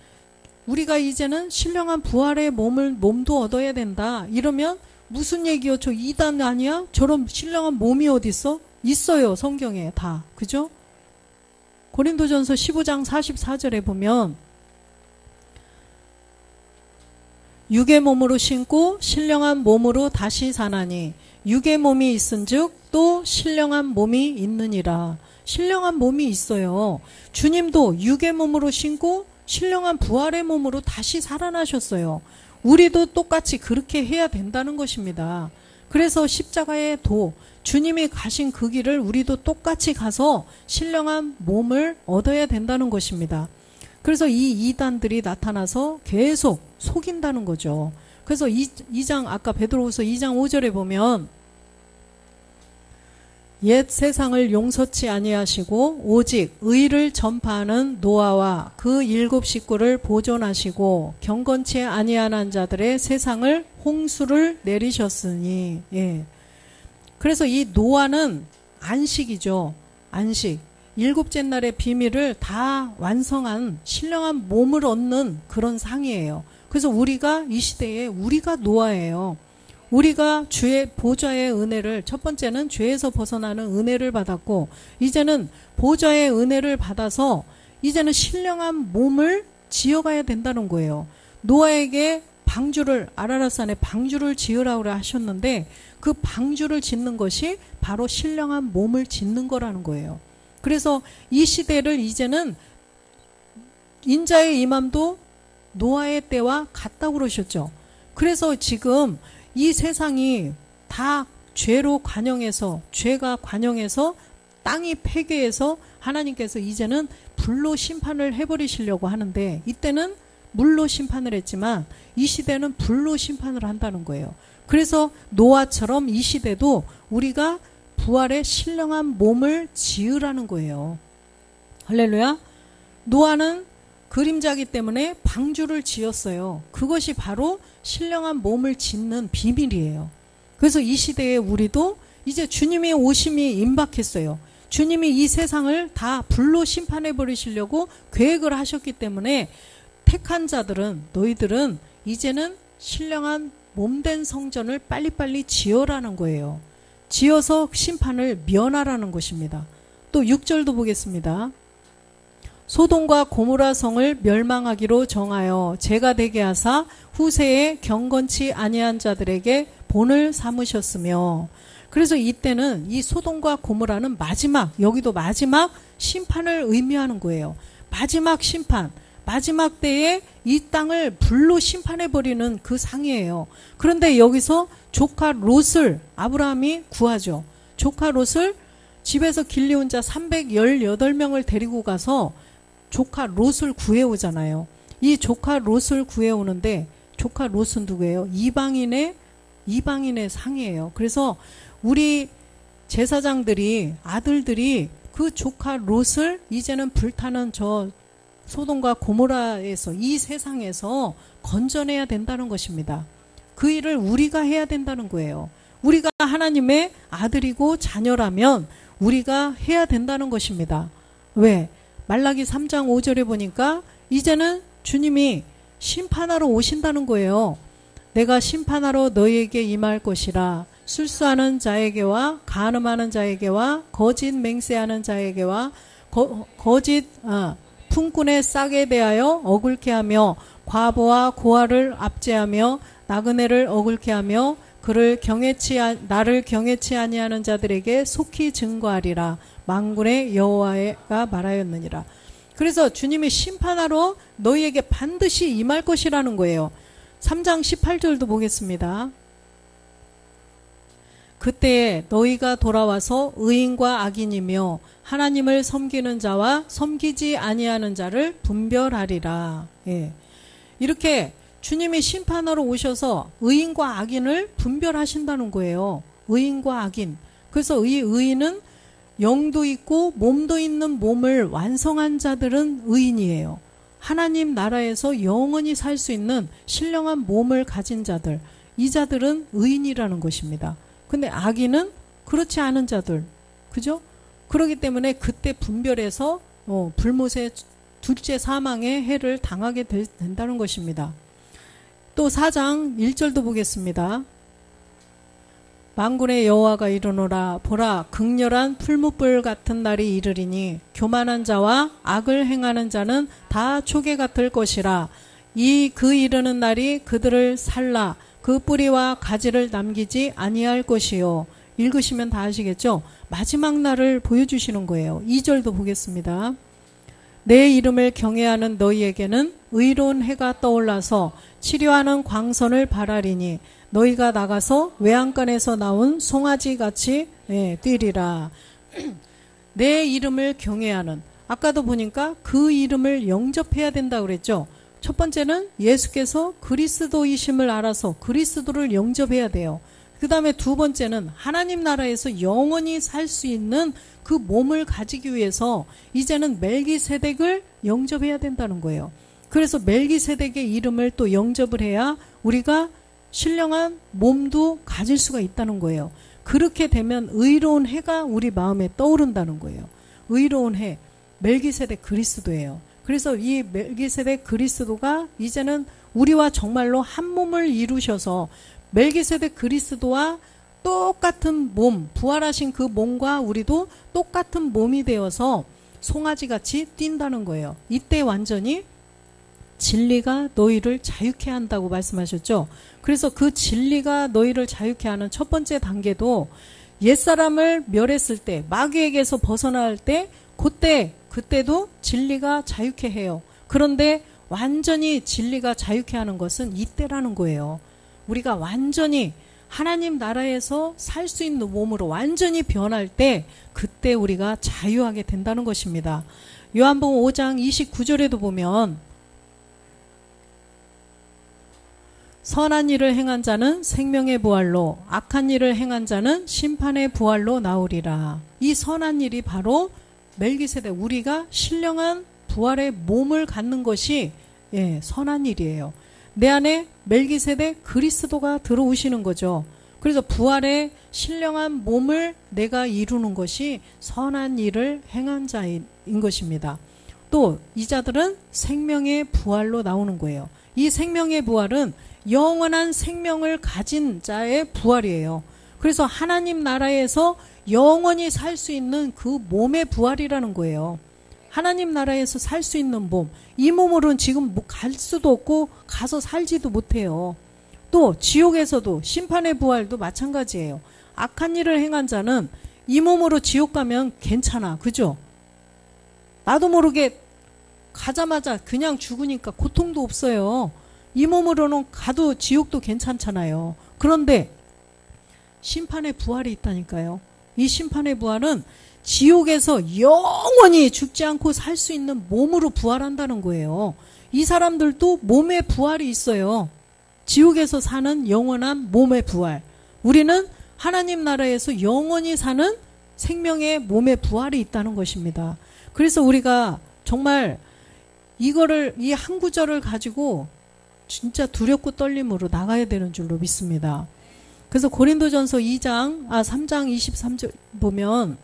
우리가 이제는 신령한 부활의 몸도 얻어야 된다. 이러면 무슨 얘기요? 저 이단 아니야? 저런 신령한 몸이 어디 있어? 있어요. 성경에 다. 그죠? 고린도전서 15장 44절에 보면 육의 몸으로 신고 신령한 몸으로 다시 사나니 육의 몸이 있은즉 또 신령한 몸이 있느니라. 신령한 몸이 있어요. 주님도 육의 몸으로 신고 신령한 부활의 몸으로 다시 살아나셨어요. 우리도 똑같이 그렇게 해야 된다는 것입니다. 그래서 십자가의 도, 주님이 가신 그 길을 우리도 똑같이 가서 신령한 몸을 얻어야 된다는 것입니다. 그래서 이 이단들이 나타나서 계속 속인다는 거죠. 그래서 2장 아까 베드로후서 2장 5절에 보면 옛 세상을 용서치 아니하시고 오직 의를 전파하는 노아와 그 7 식구를 보존하시고 경건치 아니한 자들의 세상을 홍수를 내리셨으니. 예. 그래서 이 노아는 안식이죠. 안식. 7째 날의 비밀을 다 완성한 신령한 몸을 얻는 그런 상이에요. 그래서 우리가 이 시대에 우리가 노아예요. 우리가 주의 보좌의 은혜를 첫 번째는 죄에서 벗어나는 은혜를 받았고 이제는 보좌의 은혜를 받아서 이제는 신령한 몸을 지어가야 된다는 거예요. 노아에게 아라랏산에 방주를 지으라고 하셨는데 그 방주를 짓는 것이 바로 신령한 몸을 짓는 거라는 거예요. 그래서 이 시대를 이제는 인자의 임함도 노아의 때와 같다고 그러셨죠. 그래서 지금 이 세상이 다 죄가 관영해서 땅이 폐괴해서 하나님께서 이제는 불로 심판을 해버리시려고 하는데 이때는 물로 심판을 했지만 이 시대는 불로 심판을 한다는 거예요. 그래서 노아처럼 이 시대도 우리가 부활의 신령한 몸을 지으라는 거예요. 할렐루야. 노아는 그림자기 때문에 방주를 지었어요. 그것이 바로 신령한 몸을 짓는 비밀이에요. 그래서 이 시대에 우리도 이제 주님의 오심이 임박했어요. 주님이 이 세상을 다 불로 심판해 버리시려고 계획을 하셨기 때문에 택한 자들은, 너희들은 이제는 신령한 몸된 성전을 빨리빨리 지어라는 거예요. 지어서 심판을 면하라는 것입니다. 또 6절도 보겠습니다. 소돔과 고모라 성을 멸망하기로 정하여 죄가 되게 하사 후세에 경건치 아니한 자들에게 본을 삼으셨으며, 그래서 이때는 이 소돔과 고모라는 마지막, 여기도 마지막 심판을 의미하는 거예요. 마지막 심판, 마지막 때에 이 땅을 불로 심판해버리는 그 상이에요. 그런데 여기서 조카 롯을 아브라함이 구하죠. 조카 롯을 집에서 길리온 자 318명을 데리고 가서 조카 롯을 구해오잖아요. 이 조카 롯을 구해오는데 조카 롯은 누구예요? 이방인의 상이에요. 그래서 우리 제사장들이, 아들들이 그 조카 롯을 이제는 불타는 저 소돔과 고모라에서, 이 세상에서 건져내야 된다는 것입니다. 그 일을 우리가 해야 된다는 거예요. 우리가 하나님의 아들이고 자녀라면 우리가 해야 된다는 것입니다. 왜? 말라기 3장 5절에 보니까 이제는 주님이 심판하러 오신다는 거예요. 내가 심판하러 너희에게 임할 것이라. 술수하는 자에게와 간음하는 자에게와 거짓 맹세하는 자에게와 거짓 품꾼의 싹에 대하여 억울케 하며 과부와 고아를 압제하며 나그네를 억울케 하며 나를 경외치 아니하는 자들에게 속히 증거하리라. 만군의 여호와가 말하였느니라. 그래서 주님이 심판하러 너희에게 반드시 임할 것이라는 거예요. 3장 18절도 보겠습니다. 그때에 너희가 돌아와서 의인과 악인이며 하나님을 섬기는 자와 섬기지 아니하는 자를 분별하리라. 예. 이렇게 주님이 심판하러 오셔서 의인과 악인을 분별하신다는 거예요. 의인과 악인. 그래서 이 의인은 영도 있고 몸도 있는 몸을 완성한 자들은 의인이에요. 하나님 나라에서 영원히 살 수 있는 신령한 몸을 가진 자들, 이 자들은 의인이라는 것입니다. 근데 악인은 그렇지 않은 자들, 그죠? 그렇기 때문에 그때 분별해서 불못의 둘째 사망의 해를 당하게 된다는 것입니다. 또 4장 1절도 보겠습니다. 만군의 여호와가 이르노라. 보라, 극렬한 풀무불 같은 날이 이르리니 교만한 자와 악을 행하는 자는 다 초계 같을 것이라. 그 이르는 날이 그들을 살라 그 뿌리와 가지를 남기지 아니할 것이요. 읽으시면 다 아시겠죠? 마지막 날을 보여주시는 거예요. 2절도 보겠습니다. 내 이름을 경외하는 너희에게는 의로운 해가 떠올라서 치료하는 광선을 발하리니 너희가 나가서 외양간에서 나온 송아지같이 뛰리라. 내 이름을 경외하는, 아까도 보니까 그 이름을 영접해야 된다고 그랬죠. 첫 번째는 예수께서 그리스도이심을 알아서 그리스도를 영접해야 돼요. 그 다음에 두 번째는 하나님 나라에서 영원히 살 수 있는 그 몸을 가지기 위해서 이제는 멜기세덱을 영접해야 된다는 거예요. 그래서 멜기세덱의 이름을 또 영접을 해야 우리가 신령한 몸도 가질 수가 있다는 거예요. 그렇게 되면 의로운 해가 우리 마음에 떠오른다는 거예요. 의로운 해, 멜기세덱 그리스도예요. 그래서 이 멜기세덱 그리스도가 이제는 우리와 정말로 한 몸을 이루셔서 멜기세덱 그리스도와 똑같은 몸, 부활하신 그 몸과 우리도 똑같은 몸이 되어서 송아지같이 뛴다는 거예요. 이때 완전히 진리가 너희를 자유케 한다고 말씀하셨죠. 그래서 그 진리가 너희를 자유케 하는 첫 번째 단계도 옛사람을 멸했을 때, 마귀에게서 벗어날 때, 그때도 진리가 자유케 해요. 그런데 완전히 진리가 자유케 하는 것은 이때라는 거예요. 우리가 완전히 하나님 나라에서 살 수 있는 몸으로 완전히 변할 때, 그때 우리가 자유하게 된다는 것입니다. 요한복음 5장 29절에도 보면 선한 일을 행한 자는 생명의 부활로, 악한 일을 행한 자는 심판의 부활로 나오리라. 이 선한 일이 바로 멜기세덱, 우리가 신령한 부활의 몸을 갖는 것이 선한 일이에요. 내 안에 멜기세덱 그리스도가 들어오시는 거죠. 그래서 부활의 신령한 몸을 내가 이루는 것이 선한 일을 행한 자인 것입니다. 또 이 자들은 생명의 부활로 나오는 거예요. 이 생명의 부활은 영원한 생명을 가진 자의 부활이에요. 그래서 하나님 나라에서 영원히 살 수 있는 그 몸의 부활이라는 거예요. 하나님 나라에서 살 수 있는 몸, 이 몸으로는 지금 갈 수도 없고 가서 살지도 못해요. 또 지옥에서도 심판의 부활도 마찬가지예요. 악한 일을 행한 자는 이 몸으로 지옥 가면 괜찮아, 그죠? 나도 모르게 가자마자 그냥 죽으니까 고통도 없어요. 이 몸으로는 가도 지옥도 괜찮잖아요. 그런데 심판의 부활이 있다니까요. 이 심판의 부활은 지옥에서 영원히 죽지 않고 살 수 있는 몸으로 부활한다는 거예요. 이 사람들도 몸의 부활이 있어요. 지옥에서 사는 영원한 몸의 부활. 우리는 하나님 나라에서 영원히 사는 생명의 몸의 부활이 있다는 것입니다. 그래서 우리가 정말 이거를, 이 한 구절을 가지고 진짜 두렵고 떨림으로 나가야 되는 줄로 믿습니다. 그래서 고린도전서 3장 23절 보면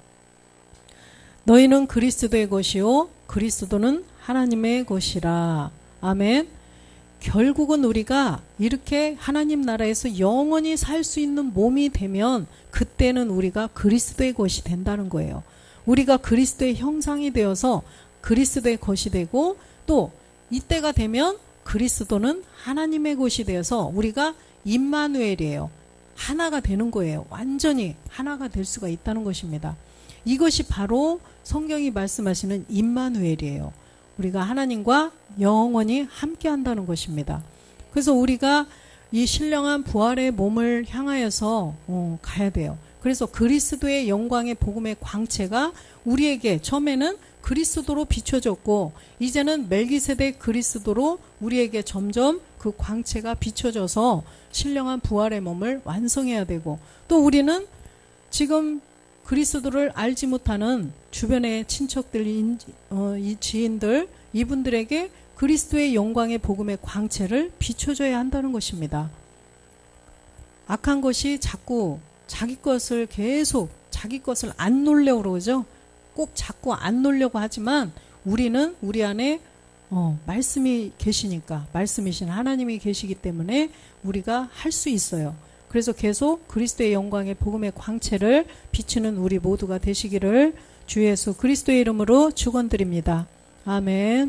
너희는 그리스도의 것이요 그리스도는 하나님의 것이라. 아멘. 결국은 우리가 이렇게 하나님 나라에서 영원히 살 수 있는 몸이 되면 그때는 우리가 그리스도의 것이 된다는 거예요. 우리가 그리스도의 형상이 되어서 그리스도의 것이 되고, 또 이때가 되면 그리스도는 하나님의 것이 되어서 우리가 임마누엘이에요. 하나가 되는 거예요. 완전히 하나가 될 수가 있다는 것입니다. 이것이 바로 성경이 말씀하시는 임마누엘이에요. 우리가 하나님과 영원히 함께 한다는 것입니다. 그래서 우리가 이 신령한 부활의 몸을 향하여서 가야 돼요. 그래서 그리스도의 영광의 복음의 광채가 우리에게 처음에는 그리스도로 비춰졌고, 이제는 멜기세덱 그리스도로 우리에게 점점 그 광채가 비춰져서 신령한 부활의 몸을 완성해야 되고, 또 우리는 지금 그리스도를 알지 못하는 주변의 친척들, 이 지인들, 이분들에게 그리스도의 영광의 복음의 광채를 비춰줘야 한다는 것입니다. 악한 것이 자꾸 자기 것을 계속 자기 것을 안 놓으려고 그러죠. 꼭 자꾸 안 놓으려고 하지만 우리는 우리 안에 말씀이 계시니까, 말씀이신 하나님이 계시기 때문에 우리가 할 수 있어요. 그래서 계속 그리스도의 영광의 복음의 광채를 비추는 우리 모두가 되시기를 주 예수 그리스도의 이름으로 축원드립니다. 아멘.